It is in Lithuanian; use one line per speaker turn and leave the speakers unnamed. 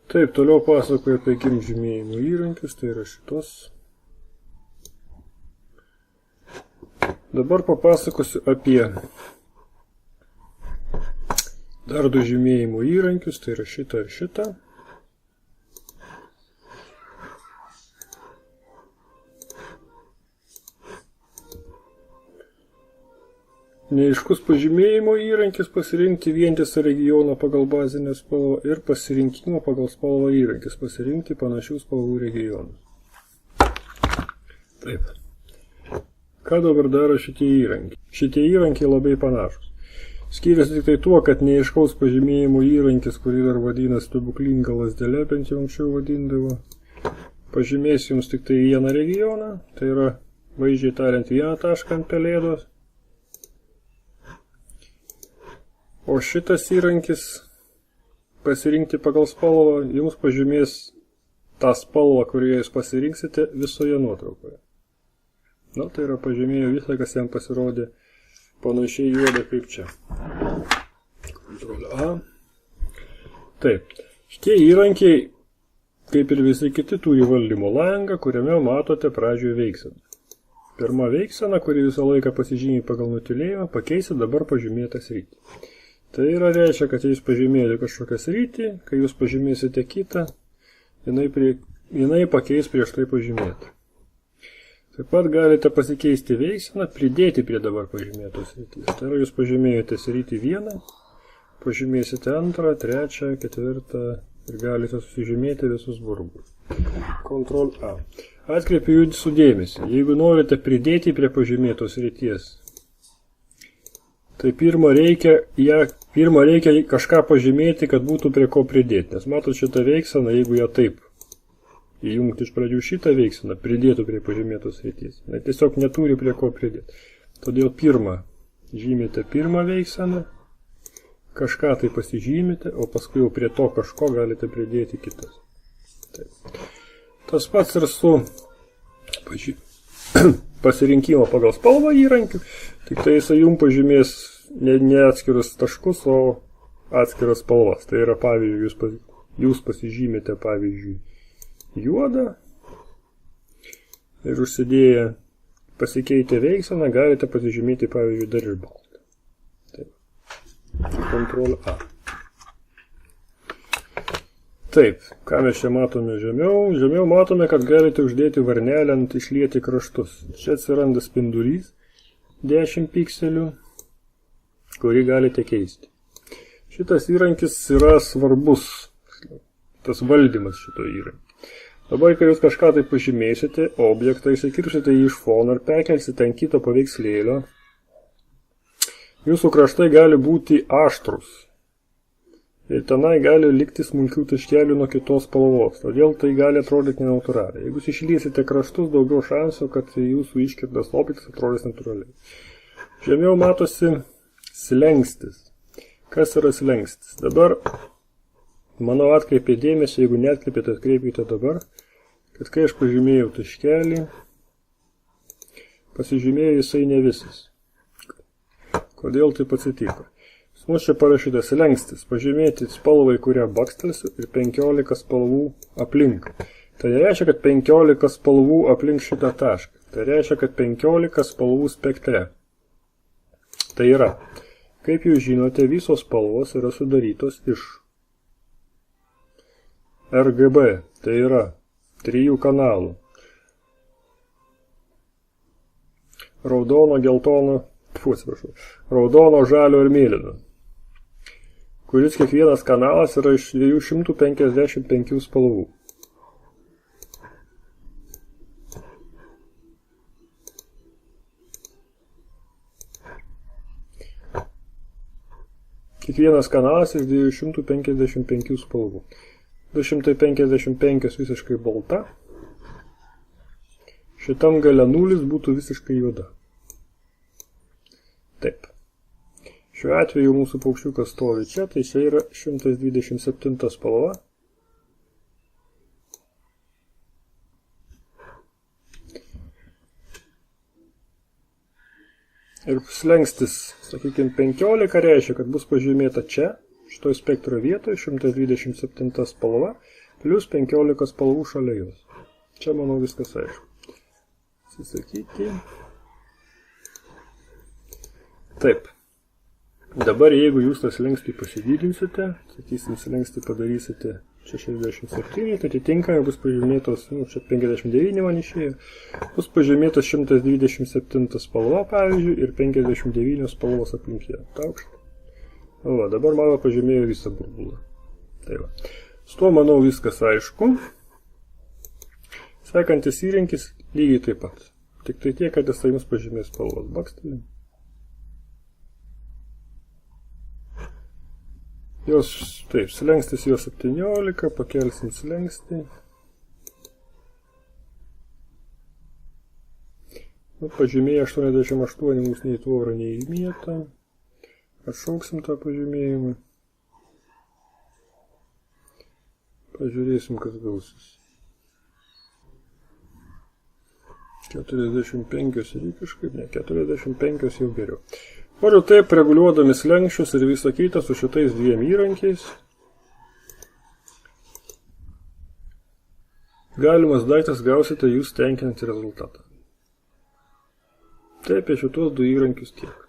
Taip, toliau pasakoju apie gimžymėjimo įrankius, tai yra šitos. Dabar papasakosiu apie dar du žymėjimo įrankius, tai yra šitą ir šitą. Neaiškus pažymėjimo įrankis pasirinkti vientisą regioną pagal bazinę spalvą ir pasirinkimo pagal spalvą įrankis pasirinkti panašių spalvų regionus. Taip. Ką dabar daro šitie įrankiai? Šitie įrankiai labai panašus. Skiriasi tik tai tuo, kad neaiškaus pažymėjimo įrankis, kurį dar vadina stebuklinga lazdele, bent jau anksčiau vadindavo, pažymės jums tik tai vieną regioną, tai yra, vaizdžiai tariant, vieną tašką ant pelėdos. O šitas įrankis pasirinkti pagal spalvą jums pažymės tą spalvą, kurioje jūs pasirinksite visoje nuotraukoje. Na, tai yra pažymėjo visą, kas jam pasirodė panašiai juoda kaip čia. Kontrolė A. Taip. Šitie įrankiai, kaip ir visi kiti, turi valdymo langą, kuriame matote pradžioje veiksena. Pirma veiksena, kuri visą laiką pasižymė pagal nutylėjimą, pakeisi dabar pažymėtą sritį. Tai yra reiškia, kad jūs pažymėjote kažkokią sritį, kai jūs pažymėsite kitą, jinai pakeis prieš tai pažymėtą. Taip pat galite pasikeisti veiseną, pridėti prie dabar pažymėtos srities. Tai yra, jūs pažymėjote sritį vieną, pažymėsite antrą, trečią, ketvirtą ir galite susižymėti visus burbulus. Ctrl A. Atkreipiu jūsų dėmesį. Jeigu norite pridėti prie pažymėtos srities, tai pirma reikia kažką pažymėti, kad būtų prie ko pridėti. Nes matot šitą veiksena, jeigu ją taip įjungti iš pradžių šitą veiksena, pridėtų prie pažymėtos srities. Na, tiesiog neturi prie ko pridėti. Todėl pirmą žymite pirmą veiksena, kažką tai pasižymite, o paskui jau prie to kažko galite pridėti kitas. Taip. Tas pats ir su pasirinkimo pagal spalvą įrankiu, tik tai jisai jums pažymės ne atskirus taškus, o atskiras spalvas. Tai yra, pavyzdžiui, jūs pasižymite, pavyzdžiui, juodą ir užsidėję pasikeitę veiksena galite pasižymėti, pavyzdžiui, dar ir baltą. Taip. Ctrl A. Taip, ką mes čia matome žemiau? Žemiau matome, kad galite uždėti varnelę ant išlieti kraštus. Čia atsiranda spindulys 10 pikselių, kurį galite keisti. Šitas įrankis yra svarbus, tas valdymas šito įrankio. Dabar, kai jūs kažką tai pažymėsite, objektą įsikirsite jį iš fono ir perkelsite ant kito paveikslėlio, jūsų kraštai gali būti aštrus. Ir tenai gali likti smulkių taškelių nuo kitos spalvos, todėl tai gali atrodyti nenatūraliai. Jeigu jūs išliesite kraštus, daugiau šansų, kad jūsų iškirtas objektas atrodys natūraliai. Žemiau matosi slengstis. Kas yra slengstis? Dabar, manau, atkreipė dėmesį, jeigu neatkreipėte, atkreipkite dabar, kad kai aš pažymėjau taškelį, pasižymėjau jisai ne visas. Kodėl taip atsitiko? Mums čia parašyta slengstis, pažymėti spalvai, kurią bakstelsiu, ir 15 spalvų aplink. Tai reiškia, kad 15 spalvų aplink šitą tašką. Tai reiškia, kad 15 spalvų spektre. Tai yra, kaip jūs žinote, visos spalvos yra sudarytos iš RGB, tai yra 3 kanalų. Raudono, geltono, raudono, žalio ir mėlyno, kuris kiekvienas kanalas yra iš 255 spalvų. Kiekvienas kanalas iš 255 spalvų. 255 visiškai balta. Šitam gale nulis būtų visiškai juoda. Taip. Šiuo atveju mūsų paukščiukas stovi čia, tai čia yra 127 spalva. Ir slengstis, sakykime, 15 reiškia, kad bus pažymėta čia, šitoj spektro vietoje 127 spalva plus 15 spalvų šalia jos. Čia, manau, viskas aišku. Atsisakyti. Taip. Dabar, jeigu jūs tą slenkstį pasididinsite, sakysim, slenkstį padarysite 67, tai atitinkamai bus pažymėtos, čia 59 man išėjo, bus pažymėtos 127 spalva, pavyzdžiui, ir 59 spalvos aplinkė. Taukšt. Va, dabar mano pažymėjo visą burbulą. Tai va. Su tuo, manau, viskas aišku. Sekantis įrankis lygiai taip pat. Tik tai tiek, kad jis jums pažymės spalvos. Bakstelim. Jos, taip, slengstis jos 17, pakelsim slengstį. Pažymėję 88 mums nei tvorą, nei įmietą. Atšauksim tą pažymėjimą. Pažiūrėsim, kas gausis. 45 ir kažkaip, ne, 45 jau geriau. Noriu taip, reguliuodami slenkščius ir visą kitą su šitais dviem įrankiais. Galimas daiktas gausite jūs tenkinantį rezultatą. Taip, apie šitos du įrankius tiek.